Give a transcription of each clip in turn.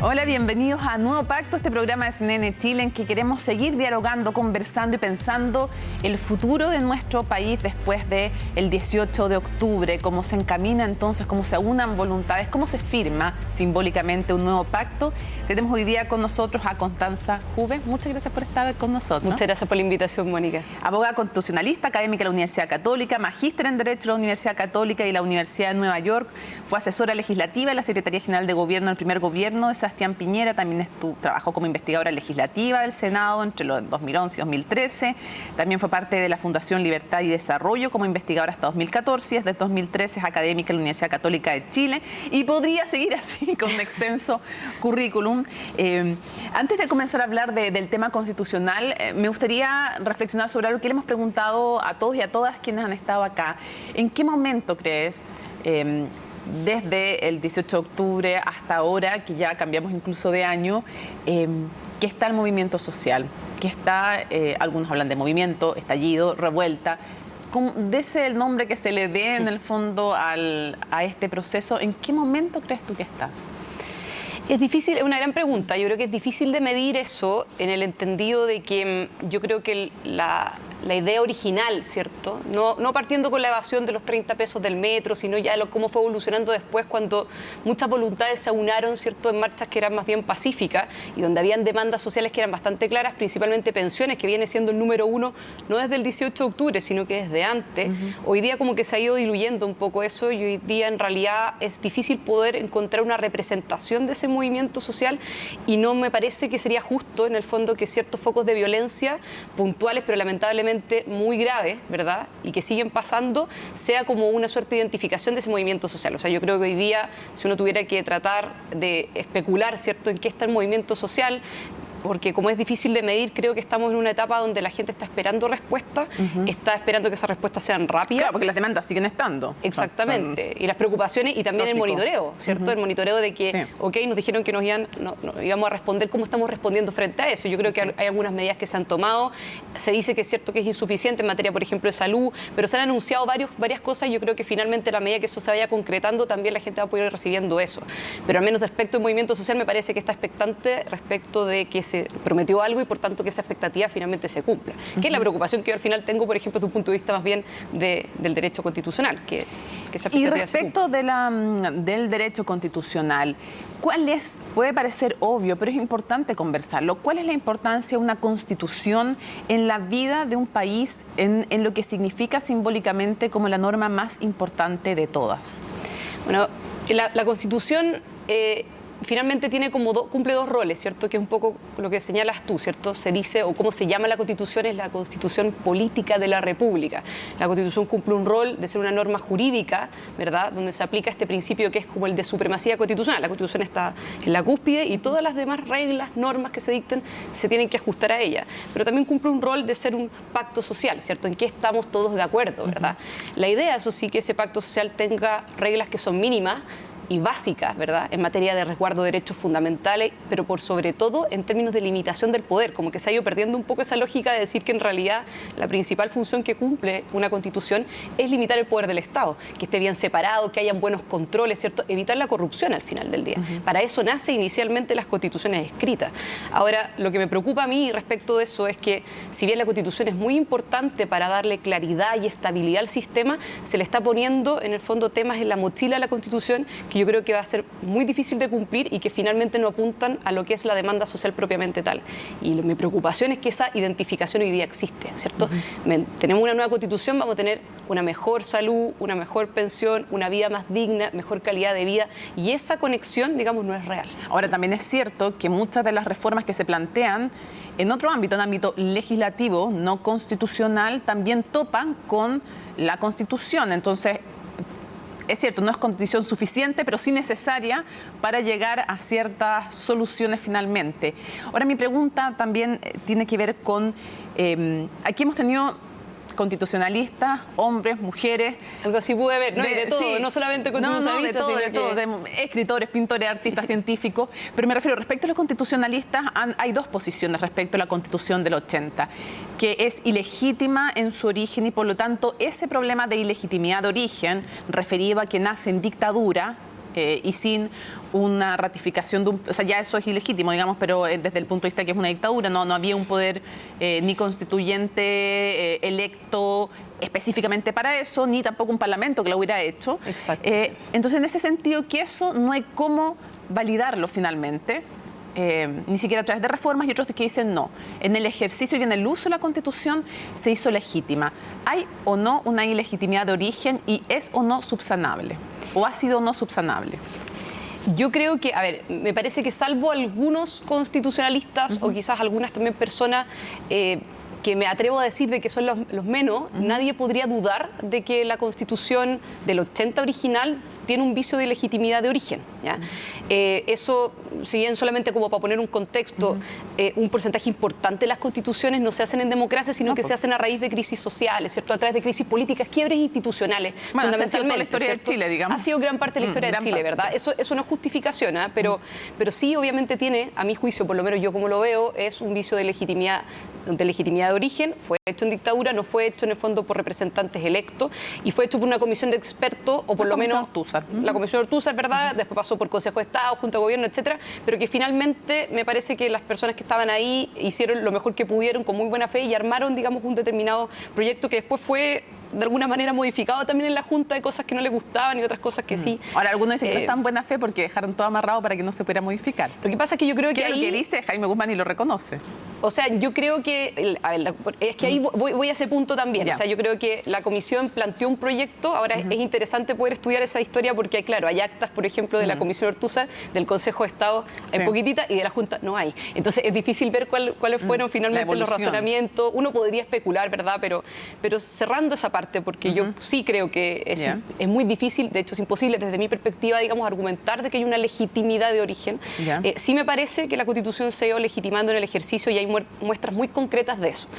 Hola, bienvenidos a Nuevo Pacto, este programa de CNN Chile en que queremos seguir dialogando, conversando y pensando el futuro de nuestro país después del 18 de octubre, cómo se encamina entonces, cómo se aunan voluntades, cómo se firma simbólicamente un nuevo pacto. Tenemos hoy día con nosotros a Constanza Juve. Muchas gracias por estar con nosotros. Muchas gracias por la invitación, Mónica. Abogada constitucionalista, académica de la Universidad Católica, magíster en Derecho de la Universidad Católica y la Universidad de Nueva York. Fue asesora legislativa en la Secretaría General de Gobierno del primer gobierno de Sebastián Piñera. También trabajó como investigadora legislativa del Senado entre los 2011 y 2013. También fue parte de la Fundación Libertad y Desarrollo como investigadora hasta 2014. Y desde 2013 es académica en la Universidad Católica de Chile. Y podría seguir así con un extenso currículum. Antes de comenzar a hablar del tema constitucional, me gustaría reflexionar sobre algo que le hemos preguntado a todos y a todas quienes han estado acá. ¿En qué momento crees, desde el 18 de octubre hasta ahora, que ya cambiamos incluso de año, que está el movimiento social? Que está, algunos hablan de movimiento, estallido, revuelta. Dese el nombre que se le dé en el fondo a este proceso. ¿En qué momento crees tú que está? Es difícil, es una gran pregunta. Yo creo que es difícil de medir eso en el entendido de que yo creo que la idea original, ¿cierto? No partiendo con la evasión de los 30 pesos del metro, sino ya cómo fue evolucionando después cuando muchas voluntades se aunaron, ¿cierto?, en marchas que eran más bien pacíficas y donde habían demandas sociales que eran bastante claras, principalmente pensiones, que viene siendo el número uno, no desde el 18 de octubre, sino que desde antes. Hoy día como que se ha ido diluyendo un poco eso y hoy día en realidad es difícil poder encontrar una representación de ese movimiento social y no me parece que sería justo en el fondo que ciertos focos de violencia puntuales, pero lamentablemente muy graves, ¿verdad?, y que siguen pasando, sea como una suerte de identificación de ese movimiento social. O sea, yo creo que hoy día, si uno tuviera que tratar de especular, ¿cierto?, en qué está el movimiento social, porque como es difícil de medir, creo que estamos en una etapa donde la gente está esperando respuestas, está esperando que esas respuestas sean rápidas. Claro, porque las demandas siguen estando. Exactamente. Y las preocupaciones y también lógico. El monitoreo, ¿cierto? El monitoreo de que, sí, ok, nos dijeron que nos íbamos a responder, ¿cómo estamos respondiendo frente a eso? Yo creo que hay algunas medidas que se han tomado. Se dice que es cierto que es insuficiente en materia, por ejemplo, de salud, pero se han anunciado varias cosas y yo creo que finalmente a la medida que eso se vaya concretando, también la gente va a poder ir recibiendo eso. Pero al menos respecto al movimiento social, me parece que está expectante respecto de que se prometió algo y por tanto que esa expectativa finalmente se cumpla. Que es la preocupación que yo al final tengo, por ejemplo, desde un punto de vista más bien del derecho constitucional. Que esa expectativa. Y respecto del derecho constitucional, puede parecer obvio, pero es importante conversarlo. ¿Cuál es la importancia de una constitución en la vida de un país, en lo que significa simbólicamente como la norma más importante de todas? Bueno, la constitución finalmente cumple dos roles, ¿cierto? Que es un poco lo que señalas tú, ¿cierto? Se dice, o cómo se llama la Constitución, es la Constitución Política de la República. La Constitución cumple un rol de ser una norma jurídica, ¿verdad?, donde se aplica este principio que es como el de supremacía constitucional. La Constitución está en la cúspide y todas las demás reglas, normas que se dicten, se tienen que ajustar a ella. Pero también cumple un rol de ser un pacto social, ¿cierto? En que estamos todos de acuerdo, ¿verdad? La idea, eso sí, que ese pacto social tenga reglas que son mínimas y básicas, ¿verdad?, en materia de resguardo de derechos fundamentales, pero por sobre todo en términos de limitación del poder, como que se ha ido perdiendo un poco esa lógica de decir que en realidad la principal función que cumple una constitución es limitar el poder del Estado, que esté bien separado, que hayan buenos controles, ¿cierto?, evitar la corrupción al final del día. Para eso nace inicialmente las constituciones escritas. Ahora, lo que me preocupa a mí respecto de eso es que, si bien la constitución es muy importante para darle claridad y estabilidad al sistema, se le está poniendo en el fondo temas en la mochila de la constitución que yo creo que va a ser muy difícil de cumplir y que finalmente no apuntan a lo que es la demanda social propiamente tal. Y mi preocupación es que esa identificación hoy día existe, ¿cierto? Tenemos una nueva constitución, vamos a tener una mejor salud, una mejor pensión, una vida más digna, mejor calidad de vida, y esa conexión, digamos, no es real. Ahora, también es cierto que muchas de las reformas que se plantean en otro ámbito, en ámbito legislativo, no constitucional, también topan con la Constitución. Entonces, es cierto, no es condición suficiente, pero sí necesaria para llegar a ciertas soluciones finalmente. Ahora, mi pregunta también tiene que ver con, aquí hemos tenido constitucionalistas, hombres, mujeres. Algo así pude ver, ¿no? Y de todo, sí, no solamente constitucionalistas, no, de todo, escritores, pintores, artistas, científicos. Pero me refiero, respecto a los constitucionalistas, hay dos posiciones respecto a la Constitución del 80, que es ilegítima en su origen y por lo tanto ese problema de ilegitimidad de origen, referido a que nace en dictadura, y sin una ratificación de o sea, ya eso es ilegítimo, digamos, pero desde el punto de vista que es una dictadura, no había un poder ni constituyente electo específicamente para eso, ni tampoco un parlamento que lo hubiera hecho. Exacto. Sí. Entonces, en ese sentido, que eso no hay cómo validarlo finalmente, ni siquiera a través de reformas, y otros que dicen no. En el ejercicio y en el uso de la Constitución se hizo legítima. ¿Hay o no una ilegitimidad de origen y es o no subsanable? ¿O ha sido o no subsanable? Yo creo que, a ver, me parece que salvo algunos constitucionalistas o quizás algunas también personas que me atrevo a decir de que son los menos, nadie podría dudar de que la Constitución del 80 original tiene un vicio de legitimidad de origen, ¿ya? Eso, si bien solamente como para poner un contexto, un porcentaje importante de las constituciones no se hacen en democracia, sino que se hacen a raíz de crisis sociales, ¿cierto? A través de crisis políticas, quiebres institucionales, fundamentalmente. Ha sido toda la historia de Chile, digamos. Ha sido gran parte de la historia de Chile, ¿verdad? Sí. Eso no es justificación, ¿eh? Pero sí, obviamente tiene, a mi juicio, por lo menos yo como lo veo, es un vicio de legitimidad de origen. Fue hecho en dictadura, no fue hecho en el fondo por representantes electos y fue hecho por una comisión de expertos, o por lo menos la Comisión Ortúzar, ¿verdad? Después pasó por Consejo de Estado, Junta de Gobierno, etcétera, pero que finalmente me parece que las personas que estaban ahí hicieron lo mejor que pudieron con muy buena fe y armaron, digamos, un determinado proyecto que después fue de alguna manera modificado también en la Junta, de cosas que no les gustaban y otras cosas que sí. Ahora, algunos dicen que no es tan buena fe porque dejaron todo amarrado para que no se pudiera modificar. Lo que pasa es que yo creo que ahí... lo que dice Jaime Guzmán y lo reconoce. O sea, yo creo que... A ver, es que ahí voy a ese punto también. Ya. O sea, yo creo que la comisión planteó un proyecto. Ahora es interesante poder estudiar esa historia porque, claro, hay actas, por ejemplo, de la Comisión Ortúzar, del Consejo de Estado, hay poquitita, y de la Junta no hay. Entonces es difícil ver cuáles fueron finalmente los razonamientos. Uno podría especular, ¿verdad? Pero cerrando esa parte, porque yo sí creo que es muy difícil, de hecho es imposible desde mi perspectiva, digamos, argumentar de que hay una legitimidad de origen. Sí me parece que la Constitución se ha ido legitimando en el ejercicio y hay muestras muy concretas de eso.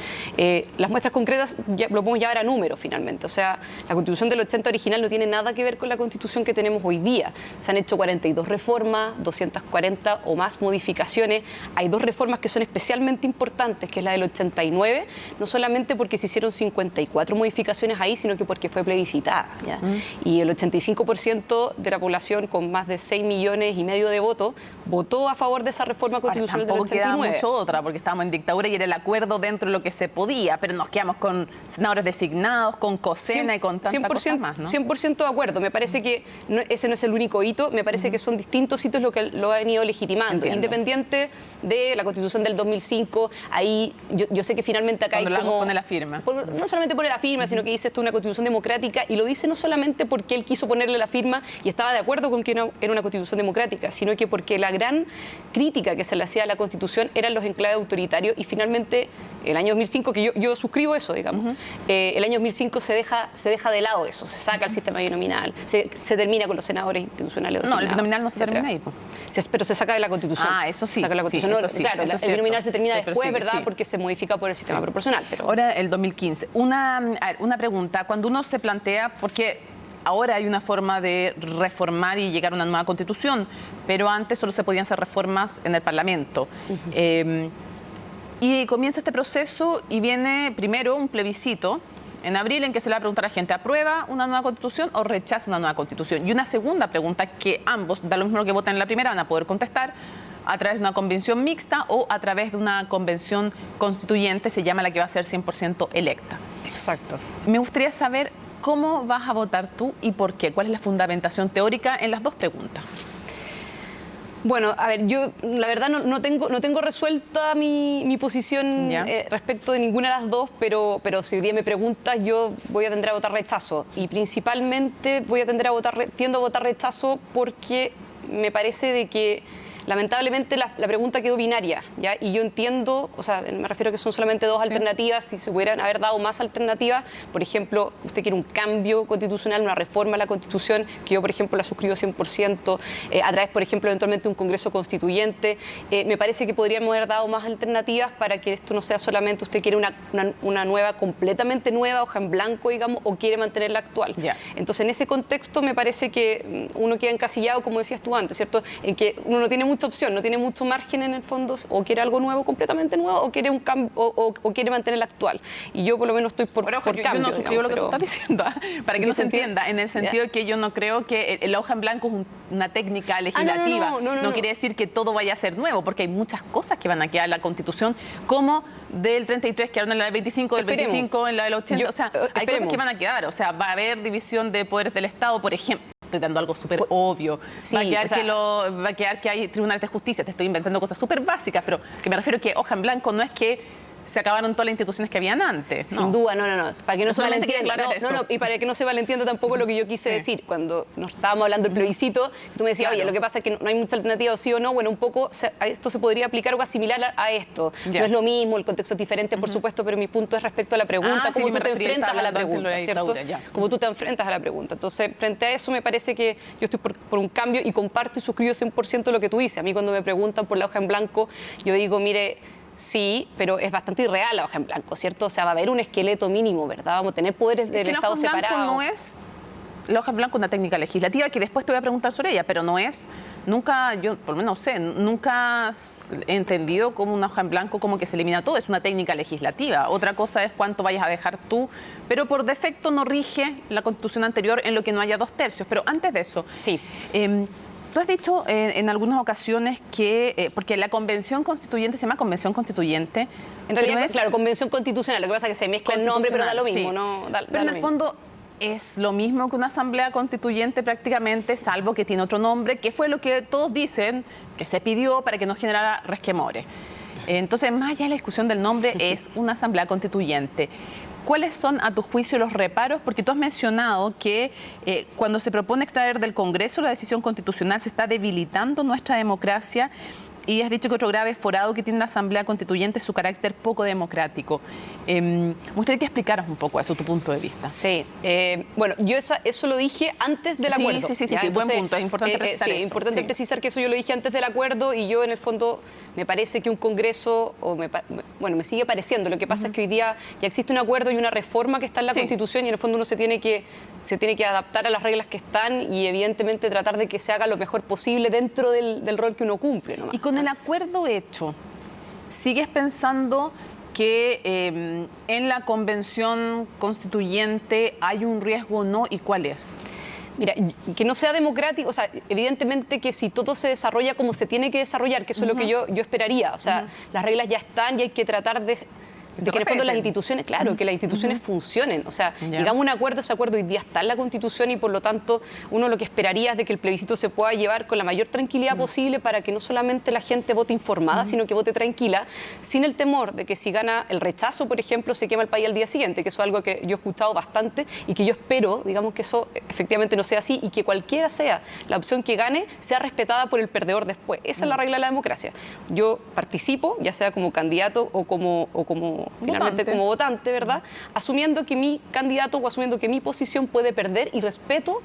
Las muestras concretas lo podemos llevar a números finalmente. O sea, la Constitución del 80 original no tiene nada que ver con la Constitución que tenemos hoy día. Se han hecho 42 reformas, 240 o más modificaciones. Hay dos reformas que son especialmente importantes, que es la del 89, no solamente porque se hicieron 54 modificaciones ahí, sino que porque fue plebiscitada, ¿ya? Y el 85% de la población, con más de 6,5 millones de votos, votó a favor de esa reforma constitucional del 89. Queda mucho otra, porque estábamos en dictadura y era el acuerdo dentro de lo que se podía, pero nos quedamos con senadores designados, con COSENA y con tantas cosas más, ¿no? 100% de acuerdo. Me parece que ese no es el único hito, me parece que son distintos hitos lo que lo han ido legitimando. Entiendo. Independiente de la Constitución del 2005, ahí yo sé que finalmente acá cuando hay como... pone la firma. No solamente pone la firma, sino que dice esto es una Constitución democrática, y lo dice no solamente porque él quiso ponerle la firma y estaba de acuerdo con que era una Constitución democrática, sino que porque la gran crítica que se le hacía a la Constitución eran los enclaves autoritarios, y finalmente el año 2005, que yo suscribo eso, digamos, el año 2005 se deja de lado eso, se saca el sistema binominal, se termina con los senadores institucionales. No, el binominal no se termina ahí. Pero se saca de la Constitución. Ah, eso sí. Se saca de la Constitución. Sí, eso sí, claro, eso es el binominal se termina cierto. después, ¿verdad? Sí. Porque se modifica por el sistema proporcional. Pero... Ahora, el 2015. Una pregunta. Cuando uno se plantea, porque ahora hay una forma de reformar y llegar a una nueva Constitución, pero antes solo se podían hacer reformas en el Parlamento. Y comienza este proceso y viene primero un plebiscito en abril en que se le va a preguntar a la gente, ¿aprueba una nueva Constitución o rechaza una nueva Constitución? Y una segunda pregunta que ambos, da lo mismo que voten en la primera, van a poder contestar a través de una convención mixta o a través de una convención constituyente, se llama la que va a ser 100% electa. Exacto. Me gustaría saber cómo vas a votar tú y por qué. ¿Cuál es la fundamentación teórica en las dos preguntas? Bueno, a ver, yo la verdad no tengo resuelta mi posición respecto de ninguna de las dos, pero si hoy día me preguntas, yo voy a tender a votar rechazo, y principalmente tiendo a votar rechazo porque me parece de que lamentablemente la pregunta quedó binaria, ¿ya? Y yo entiendo, o sea, me refiero a que son solamente dos alternativas. Si se pudieran haber dado más alternativas, por ejemplo, usted quiere un cambio constitucional, una reforma a la Constitución, que yo, por ejemplo, la suscribo 100%, a través, por ejemplo, eventualmente un Congreso Constituyente, me parece que podríamos haber dado más alternativas para que esto no sea solamente usted quiere una nueva, completamente nueva, hoja en blanco, digamos, o quiere mantener la actual. Entonces, en ese contexto me parece que uno queda encasillado, como decías tú antes, ¿cierto?, en que uno no tiene mucha mucha opción, no tiene mucho margen en el fondo, o quiere algo nuevo, completamente nuevo, o quiere un cambio, o quiere mantener el actual. Y yo por lo menos estoy por cambio. Yo no suscribo lo que tú estás diciendo, para que no se sentido? entienda, en el sentido que yo no creo que la hoja en blanco es una técnica legislativa. No quiere decir que todo vaya a ser nuevo, porque hay muchas cosas que van a quedar en la Constitución, como del 33 quedaron en la del 25, del 25 en la del 80. O sea, hay cosas que van a quedar. O sea, va a haber división de poderes del Estado, por ejemplo. Estoy dando algo súper obvio. Sí, va a quedar que hay tribunales de justicia. Te estoy inventando cosas súper básicas, pero que me refiero que hoja en blanco no es que se acabaron todas las instituciones que habían antes. ¿No? Sin duda, no. Para que no se malentienda. Y para que no se malentienda tampoco lo que yo quise decir. Cuando nos estábamos hablando del plebiscito, tú me decías, oye, lo que pasa es que no hay mucha alternativa, o sí o no. Bueno, un poco esto se podría aplicar o asimilar a esto. No es lo mismo, el contexto es diferente, por supuesto, pero mi punto es respecto a la pregunta, cómo tú te enfrentas a la pregunta, ¿cierto? Cómo tú te enfrentas a la pregunta. Entonces, frente a eso, me parece que yo estoy por un cambio y comparto y suscribo 100% lo que tú dices. A mí cuando me preguntan por la hoja en blanco, yo digo, mire, sí, pero es bastante irreal la hoja en blanco, ¿cierto? O sea, va a haber un esqueleto mínimo, ¿verdad? Vamos a tener poderes del Estado separados. No es la hoja en blanco una técnica legislativa, que después te voy a preguntar sobre ella, pero no es, nunca, yo por lo menos sé, nunca he entendido como una hoja en blanco como que se elimina todo, es una técnica legislativa. Otra cosa es cuánto vayas a dejar tú, pero por defecto no rige la Constitución anterior en lo que no haya 2/3. Pero antes de eso, sí. Tú has dicho en algunas ocasiones que, porque la Convención Constituyente se llama Convención Constituyente. En realidad, claro, Convención Constitucional, lo que pasa es que se mezcla el nombre, pero da lo mismo. Sí. ¿No? Pero en el fondo es lo mismo que una Asamblea Constituyente prácticamente, salvo que tiene otro nombre, que fue lo que todos dicen que se pidió para que no generara resquemores. Entonces, más allá de la discusión del nombre, es una Asamblea Constituyente. ¿Cuáles son, a tu juicio, los reparos? Porque tú has mencionado que cuando se propone extraer del Congreso la decisión constitucional se está debilitando nuestra democracia, y has dicho que otro grave forado que tiene la Asamblea Constituyente es su carácter poco democrático. Me gustaría que explicaras un poco eso, tu punto de vista. Sí. Bueno, yo eso lo dije antes del acuerdo. Sí, buen punto. Es importante precisar eso. Es importante precisar que eso yo lo dije antes del acuerdo, y yo en el fondo me parece que un Congreso, me sigue pareciendo. Lo que pasa es que hoy día ya existe un acuerdo y una reforma que está en la Constitución, y en el fondo uno se tiene que adaptar a las reglas que están y evidentemente tratar de que se haga lo mejor posible dentro del rol que uno cumple nomás. Y con el acuerdo hecho, ¿sigues pensando que en la Convención Constituyente hay un riesgo o no? ¿Y cuál es? Mira, que no sea democrático, o sea, evidentemente que si todo se desarrolla como se tiene que desarrollar, que eso es lo que yo esperaría, o sea, las reglas ya están y hay que tratar de que en el fondo las instituciones, claro, que las instituciones funcionen. O sea, llegamos a un acuerdo, ese acuerdo hoy día está en la Constitución, y por lo tanto uno lo que esperaría es de que el plebiscito se pueda llevar con la mayor tranquilidad posible, para que no solamente la gente vote informada, sino que vote tranquila, sin el temor de que si gana el rechazo, por ejemplo, se quema el país al día siguiente, que eso es algo que yo he escuchado bastante y que yo espero, digamos, que eso efectivamente no sea así, y que cualquiera sea la opción que gane, sea respetada por el perdedor después. Esa es la regla de la democracia. Yo participo, ya sea como candidato o como finalmente como votante, ¿verdad? Asumiendo que mi candidato o asumiendo que mi posición puede perder, y respeto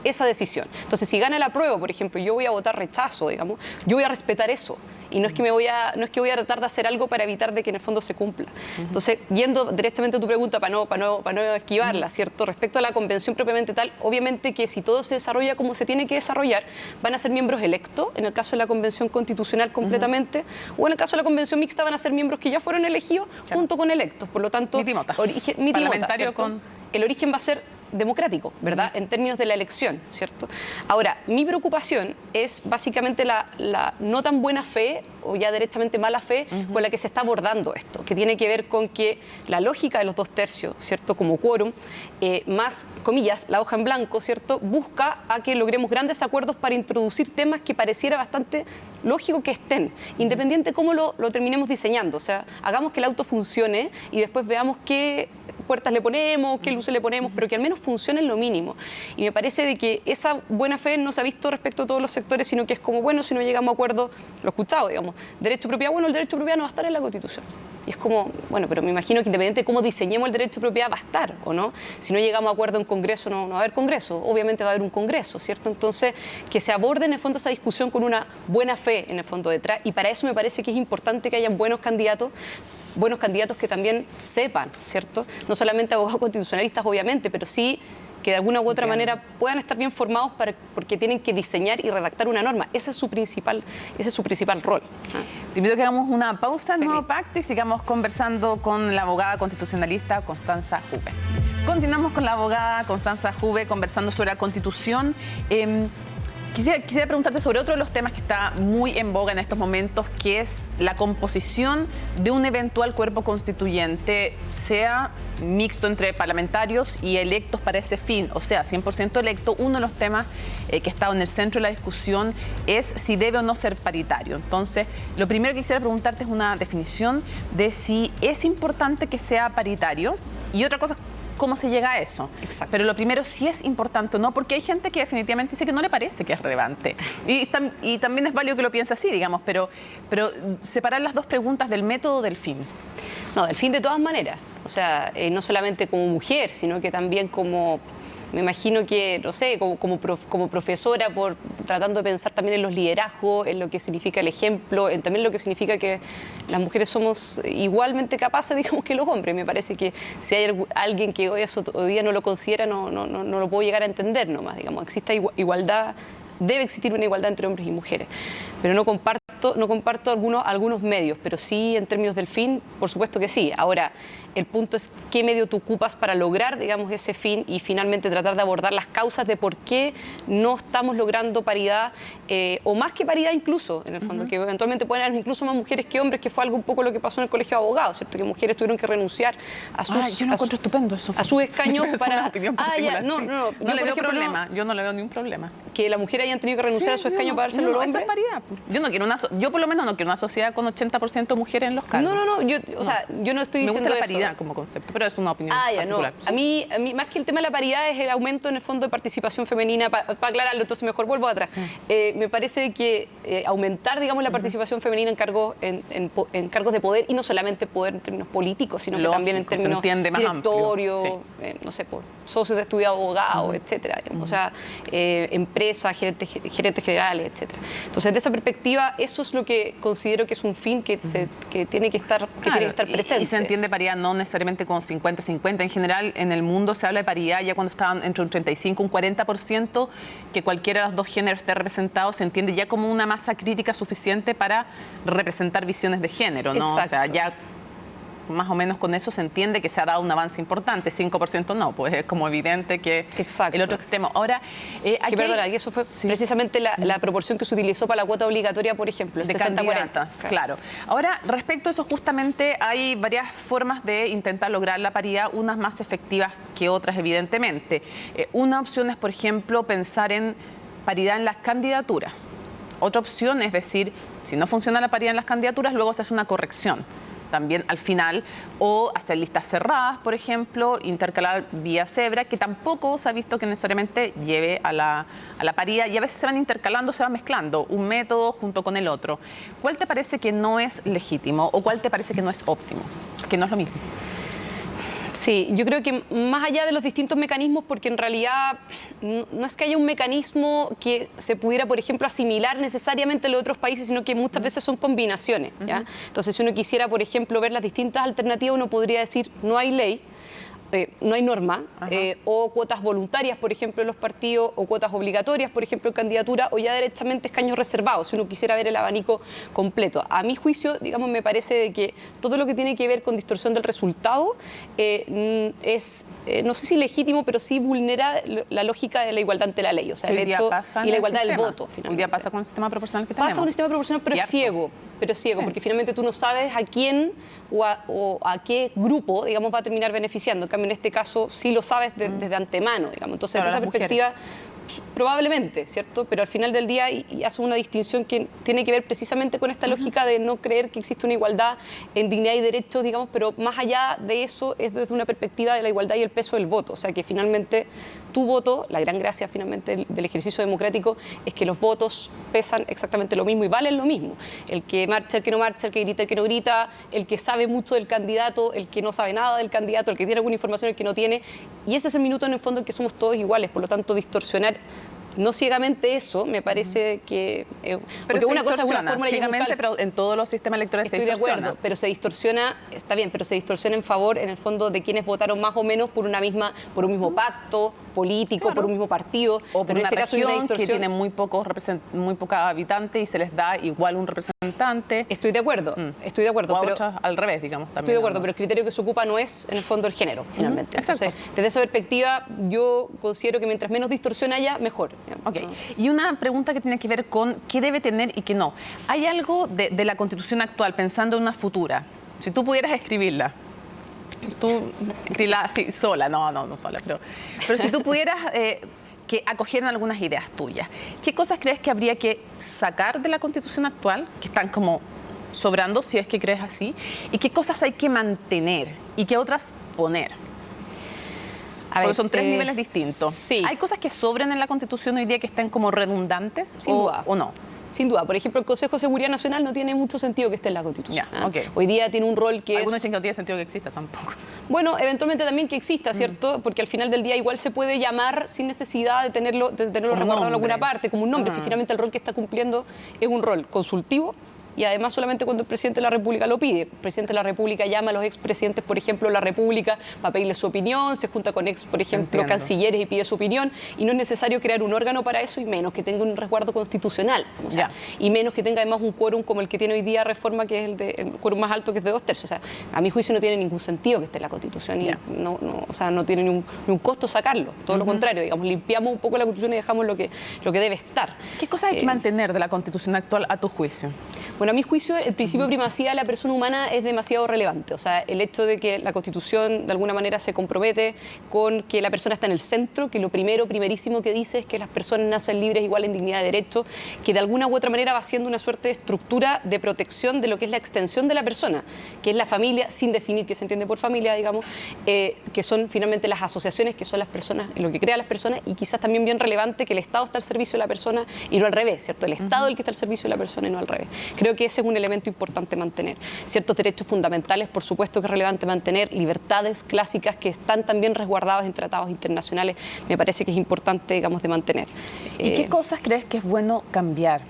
esa decisión. Entonces, si gana el apruebo, por ejemplo, yo voy a votar rechazo, digamos, yo voy a respetar eso. Y no es que voy a tratar de hacer algo para evitar de que en el fondo se cumpla. Entonces, yendo directamente a tu pregunta, para no esquivarla, ¿cierto? Respecto a la convención propiamente tal, obviamente que si todo se desarrolla como se tiene que desarrollar, van a ser miembros electos, en el caso de la convención constitucional completamente, o en el caso de la convención mixta van a ser miembros que ya fueron elegidos junto con electos. Por lo tanto, el origen va a ser democrático, ¿verdad? En términos de la elección, ¿cierto? Ahora, mi preocupación es básicamente la no tan buena fe, o ya derechamente mala fe, con la que se está abordando esto, que tiene que ver con que la lógica de los 2/3, ¿cierto? Como quórum, más, comillas, la hoja en blanco, ¿cierto? Busca a que logremos grandes acuerdos para introducir temas que pareciera bastante lógico que estén, independiente de cómo lo terminemos diseñando. O sea, hagamos que el auto funcione y después veamos qué puertas le ponemos, qué luces le ponemos, pero que al menos funcione en lo mínimo. Y me parece de que esa buena fe no se ha visto respecto a todos los sectores, sino que es como, bueno, si no llegamos a acuerdo, lo he escuchado, digamos, derecho de propiedad, bueno, el derecho de propiedad no va a estar en la Constitución. Y es como, bueno, pero me imagino que independientemente de cómo diseñemos el derecho de propiedad va a estar, ¿o no? Si no llegamos a acuerdo en Congreso, no va a haber Congreso, obviamente va a haber un Congreso, ¿cierto? Entonces, que se aborde en el fondo esa discusión con una buena fe en el fondo detrás, y para eso me parece que es importante que hayan buenos candidatos que también sepan, ¿cierto? No solamente abogados constitucionalistas, obviamente, pero sí que de alguna u otra manera puedan estar bien formados porque tienen que diseñar y redactar una norma. Ese es su principal rol. Te invito a que hagamos una pausa, nuevo pacto, y sigamos conversando con la abogada constitucionalista Constanza Juve. Continuamos con la abogada Constanza Juve conversando sobre la Constitución. Quisiera preguntarte sobre otro de los temas que está muy en boga en estos momentos, que es la composición de un eventual cuerpo constituyente, sea mixto entre parlamentarios y electos para ese fin, o sea, 100% electo. Uno de los temas que ha estado en el centro de la discusión es si debe o no ser paritario. Entonces, lo primero que quisiera preguntarte es una definición de si es importante que sea paritario, y otra cosa, cómo se llega a eso. Exacto. Pero lo primero, si es importante o no, porque hay gente que definitivamente dice que no le parece que es relevante. Y también es válido que lo piense así, digamos, pero separar las dos preguntas del método del fin. No, del fin de todas maneras. O sea, no solamente como mujer, sino que también como... Me imagino que, no sé, como profesora, tratando de pensar también en los liderazgos, en lo que significa el ejemplo, en también lo que significa que las mujeres somos igualmente capaces, digamos, que los hombres. Me parece que si hay alguien que hoy día no lo considera, no lo puedo llegar a entender nomás, digamos. Existe igualdad, debe existir una igualdad entre hombres y mujeres. Pero no comparto algunos medios, pero sí en términos del fin, por supuesto que sí. Ahora, el punto es qué medio tú ocupas para lograr, digamos, ese fin y finalmente tratar de abordar las causas de por qué no estamos logrando paridad, o más que paridad incluso, en el fondo, que eventualmente pueden haber incluso más mujeres que hombres, que fue algo un poco lo que pasó en el Colegio de Abogados, ¿cierto? Que mujeres tuvieron que renunciar a sus... yo no encuentro estupendo eso. A su escaño para... Ya, no. No le veo problema, yo no le veo ningún problema. Que las mujeres hayan tenido que renunciar a su escaño para dárselo a los hombres. Eso es paridad. Yo por lo menos no quiero una sociedad con 80% de mujeres en los cargos. No, yo no estoy diciendo eso. Me gusta la paridad como concepto, pero es una opinión particular. No. A mí, más que el tema de la paridad, es el aumento en el fondo de participación femenina. Para aclararlo, entonces mejor vuelvo atrás. Sí. Me parece que aumentar, digamos, la participación femenina en cargos de poder, y no solamente poder en términos políticos, sino que también en términos directorio, no sé, socios de estudio de abogados, etcétera. O sea, empresas, gerentes generales, etcétera. Entonces, de esa perspectiva, eso es lo que considero que es un fin que tiene que estar presente. Y se entiende paridad no necesariamente con 50-50. En general, en el mundo se habla de paridad ya cuando estaban entre un 35 y un 40%, que cualquiera de los dos géneros esté representado, se entiende ya como una masa crítica suficiente para representar visiones de género, ¿no? Exacto. O sea, ya más o menos con eso se entiende que se ha dado un avance importante. 5% no, pues es como evidente que el otro extremo. Ahora, perdona, que eso fue precisamente la proporción que se utilizó para la cuota obligatoria, por ejemplo, el de 60-40. Claro. Ahora, respecto a eso, justamente hay varias formas de intentar lograr la paridad, unas más efectivas que otras, evidentemente. Una opción es, por ejemplo, pensar en paridad en las candidaturas. Otra opción es decir, si no funciona la paridad en las candidaturas, luego se hace una corrección también al final, o hacer listas cerradas, por ejemplo, intercalar vía cebra, que tampoco se ha visto que necesariamente lleve a la paridad, y a veces se van intercalando, se van mezclando un método junto con el otro. ¿Cuál te parece que no es legítimo o cuál te parece que no es óptimo? Que no es lo mismo. Sí, yo creo que más allá de los distintos mecanismos, porque en realidad no es que haya un mecanismo que se pudiera, por ejemplo, asimilar necesariamente a los otros países, sino que muchas veces son combinaciones, ¿ya? Entonces, si uno quisiera, por ejemplo, ver las distintas alternativas, uno podría decir, no hay ley, no hay norma, o cuotas voluntarias, por ejemplo, en los partidos, o cuotas obligatorias, por ejemplo, en candidatura, o ya directamente escaños reservados, si uno quisiera ver el abanico completo. A mi juicio, digamos, me parece de que todo lo que tiene que ver con distorsión del resultado es, no sé si legítimo, pero sí vulnera la lógica de la igualdad ante la ley, o sea, el hecho y la igualdad del voto, finalmente. Hoy día pasa con el sistema proporcional que tenemos. Pasa con el sistema proporcional, pero es ciego, porque finalmente tú no sabes a quién o a qué grupo, digamos, va a terminar beneficiando. En cambio, en este caso, sí lo sabes desde antemano, digamos. Entonces, desde esa perspectiva, probablemente, ¿cierto? Pero al final del día y hace una distinción que tiene que ver precisamente con esta lógica de no creer que existe una igualdad en dignidad y derechos, digamos, pero más allá de eso es desde una perspectiva de la igualdad y el peso del voto. O sea, que finalmente tu voto, la gran gracia finalmente del ejercicio democrático es que los votos pesan exactamente lo mismo y valen lo mismo. El que marcha, el que no marcha, el que grita, el que no grita, el que sabe mucho del candidato, el que no sabe nada del candidato, el que tiene alguna información, el que no tiene. Y ese es el minuto en el fondo en que somos todos iguales. Por lo tanto, distorsionar no ciegamente eso, me parece que... porque una cosa es una fórmula ciegamente, pero en todos los sistemas electorales se distorsiona. Estoy de acuerdo, pero se distorsiona, está bien, pero se distorsiona en favor, en el fondo, de quienes votaron más o menos por un mismo pacto, político, Claro. por un mismo partido, O pero en una este caso hay una región que distorsión. tiene muy pocos habitantes y se les da igual un representante. Estoy de acuerdo, estoy de acuerdo, O a pero otras al revés, digamos, también. estoy de acuerdo, ¿no? pero el criterio que se ocupa no es, en el fondo, el género, finalmente. exacto. Entonces, desde esa perspectiva, yo considero que mientras menos distorsión haya, mejor. Ok. Y una pregunta que tiene que ver con qué debe tener y qué no. ¿Hay algo de la Constitución actual, pensando en una futura? Si tú pudieras escribirla, tú escribirla así, sola, no sola, pero si tú pudieras que acogieran algunas ideas tuyas, ¿qué cosas crees que habría que sacar de la Constitución actual, que están como sobrando, si es que crees así, y qué cosas hay que mantener y qué otras poner? Porque son tres niveles distintos. Sí. ¿Hay cosas que sobren en la Constitución hoy día que estén como redundantes Sin duda. o no? Sin duda. Por ejemplo, el Consejo de Seguridad Nacional no tiene mucho sentido que esté en la Constitución. Ya, ok. Hoy día tiene un rol que Algunos es... dicen que no tiene sentido que exista tampoco. Bueno, eventualmente también que exista, ¿cierto? Porque al final del día igual se puede llamar sin necesidad de tenerlo resguardado en alguna parte, como un nombre, si finalmente el rol que está cumpliendo es un rol consultivo. Y además solamente cuando el presidente de la República lo pide. El presidente de la República llama a los expresidentes, por ejemplo, de la República para pedirles su opinión, se junta con por ejemplo, Entiendo. cancilleres y pide su opinión, y no es necesario crear un órgano para eso, y menos que tenga un resguardo constitucional. O sea, y menos que tenga además un quórum como el que tiene hoy día Reforma, que es el quórum más alto, que es de 2/3. O sea, a mi juicio no tiene ningún sentido que esté en la Constitución, y o sea, no tiene ni un costo sacarlo. Todo lo contrario, digamos, limpiamos un poco la Constitución y dejamos lo que debe estar. ¿Qué cosas hay que mantener de la Constitución actual a tu juicio? Bueno, a mi juicio, el principio de primacía de la persona humana es demasiado relevante. O sea, el hecho de que la Constitución de alguna manera se compromete con que la persona está en el centro, que lo primerísimo que dice es que las personas nacen libres, iguales en dignidad de derecho, que de alguna u otra manera va siendo una suerte de estructura de protección de lo que es la extensión de la persona, que es la familia, sin definir qué se entiende por familia, digamos, que son finalmente las asociaciones, que son las personas, lo que crea las personas, y quizás también bien relevante que el Estado está al servicio de la persona y no al revés, ¿cierto? El Estado es el que está al servicio de la persona y no al revés. Creo que ese es un elemento importante mantener. Ciertos derechos fundamentales, por supuesto que es relevante mantener, libertades clásicas que están también resguardadas en tratados internacionales, me parece que es importante, digamos, de mantener. ¿Y qué cosas crees que es bueno cambiar?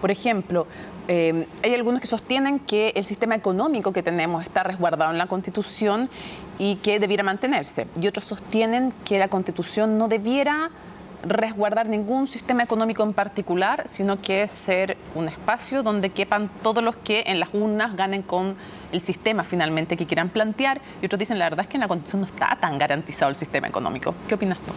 Por ejemplo, hay algunos que sostienen que el sistema económico que tenemos está resguardado en la Constitución y que debiera mantenerse. Y otros sostienen que la Constitución no debiera resguardar ningún sistema económico en particular, sino que es ser un espacio donde quepan todos los que en las urnas ganen con el sistema finalmente que quieran plantear. Y otros dicen, la verdad es que en la Constitución no está tan garantizado el sistema económico. ¿Qué opinas tú?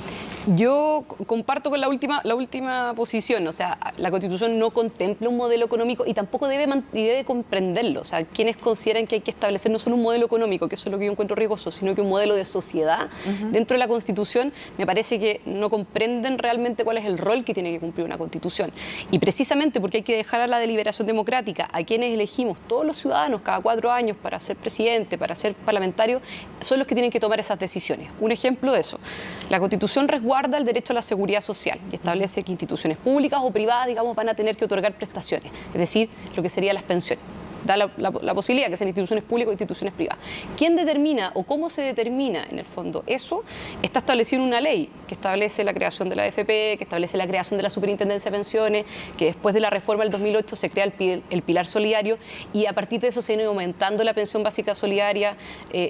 Yo comparto con la última posición. O sea, la Constitución no contempla un modelo económico y tampoco debe comprenderlo. O sea, quienes consideran que hay que establecer no solo un modelo económico, que eso es lo que yo encuentro riesgoso, sino que un modelo de sociedad dentro de la Constitución, me parece que no comprenden realmente cuál es el rol que tiene que cumplir una Constitución. Y precisamente porque hay que dejar a la deliberación democrática, a quienes elegimos, todos los ciudadanos, cada 4 años, para ser presidente, para ser parlamentario, son los que tienen que tomar esas decisiones. Un ejemplo de eso: la Constitución resguarda el derecho a la seguridad social y establece que instituciones públicas o privadas, digamos, van a tener que otorgar prestaciones, es decir, lo que serían las pensiones. Da la posibilidad que sean instituciones públicas o instituciones privadas. ¿Quién determina o cómo se determina, en el fondo, eso? Está establecido en una ley que establece la creación de la AFP, que establece la creación de la Superintendencia de Pensiones, que después de la reforma del 2008 se crea el Pilar Solidario, y a partir de eso se ha ido aumentando la pensión básica solidaria.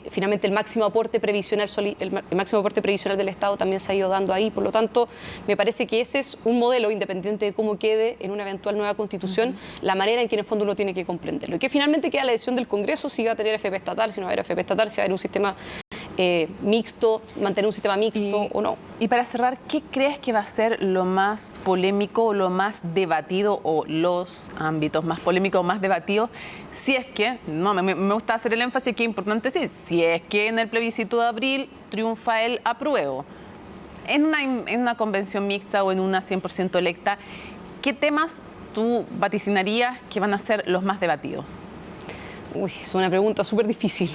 Finalmente el máximo aporte previsional del Estado también se ha ido dando ahí. Por lo tanto, me parece que ese es un modelo, independiente de cómo quede en una eventual nueva Constitución, la manera en que en el fondo uno tiene que comprenderlo. Que finalmente queda la decisión del Congreso si va a tener FP estatal, si no va a haber FP estatal, si va a haber un sistema mixto, mantener un sistema mixto o no. Y para cerrar, ¿qué crees que va a ser lo más polémico o lo más debatido, o los ámbitos más polémicos o más debatidos, si es que, me gusta hacer el énfasis que es importante decir, si es que en el plebiscito de abril triunfa el apruebo, en una convención mixta o en una 100% electa, ¿qué temas tú vaticinarías que van a ser los más debatidos? Uy, es una pregunta súper difícil.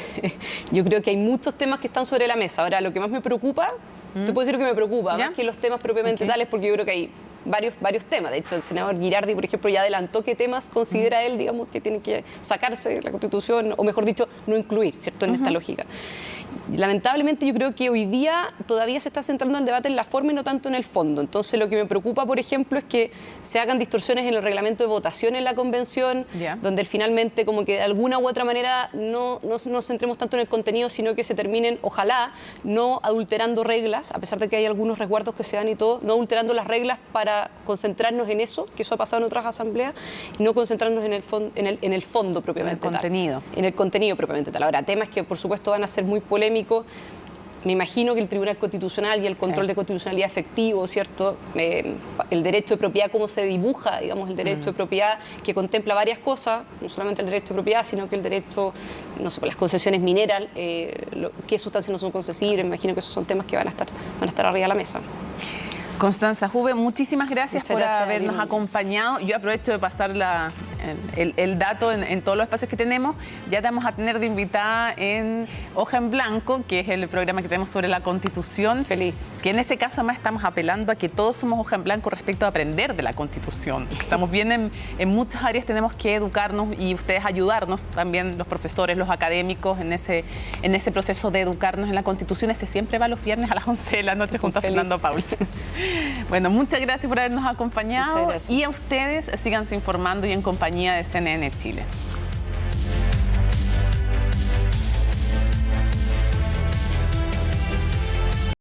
Yo creo que hay muchos temas que están sobre la mesa. Ahora, lo que más me preocupa, te puedo decir lo que me preocupa, más que los temas propiamente tales, porque yo creo que hay varios temas. De hecho, el senador Girardi, por ejemplo, ya adelantó qué temas considera él, digamos, que tienen que sacarse de la Constitución, o mejor dicho, no incluir, ¿cierto?, en esta lógica. Lamentablemente yo creo que hoy día todavía se está centrando el debate en la forma y no tanto en el fondo. Entonces lo que me preocupa, por ejemplo, es que se hagan distorsiones en el reglamento de votación en la convención, donde finalmente como que de alguna u otra manera no nos centremos tanto en el contenido, sino que se terminen, ojalá, no adulterando reglas, a pesar de que hay algunos resguardos que se dan y todo, no adulterando las reglas para concentrarnos en eso, que eso ha pasado en otras asambleas, y no concentrarnos en el fondo propiamente tal. En el contenido propiamente tal. Ahora, temas que por supuesto van a ser muy polémicos. Me imagino que el Tribunal Constitucional y el control de constitucionalidad efectivo, ¿cierto? El derecho de propiedad, cómo se dibuja, digamos, el derecho de propiedad, que contempla varias cosas, no solamente el derecho de propiedad, sino que el derecho, no sé, las concesiones mineras, qué sustancias no son concesibles. Me imagino que esos son temas que van a estar arriba de la mesa. Constanza Juve, muchísimas gracias por habernos acompañado. Yo aprovecho de pasar el dato en todos los espacios que tenemos. Ya te vamos a tener de invitada en Hoja en Blanco, que es el programa que tenemos sobre la Constitución. Feliz. Que en este caso además estamos apelando a que todos somos hoja en blanco respecto a aprender de la Constitución. Estamos bien en muchas áreas, tenemos que educarnos y ustedes ayudarnos, también los profesores, los académicos, en ese proceso de educarnos en la Constitución. Ese siempre va los viernes a las 11 de la noche junto a Fernando Paulsen. Bueno, muchas gracias por habernos acompañado y a ustedes síganse informando y en compañía de CNN Chile.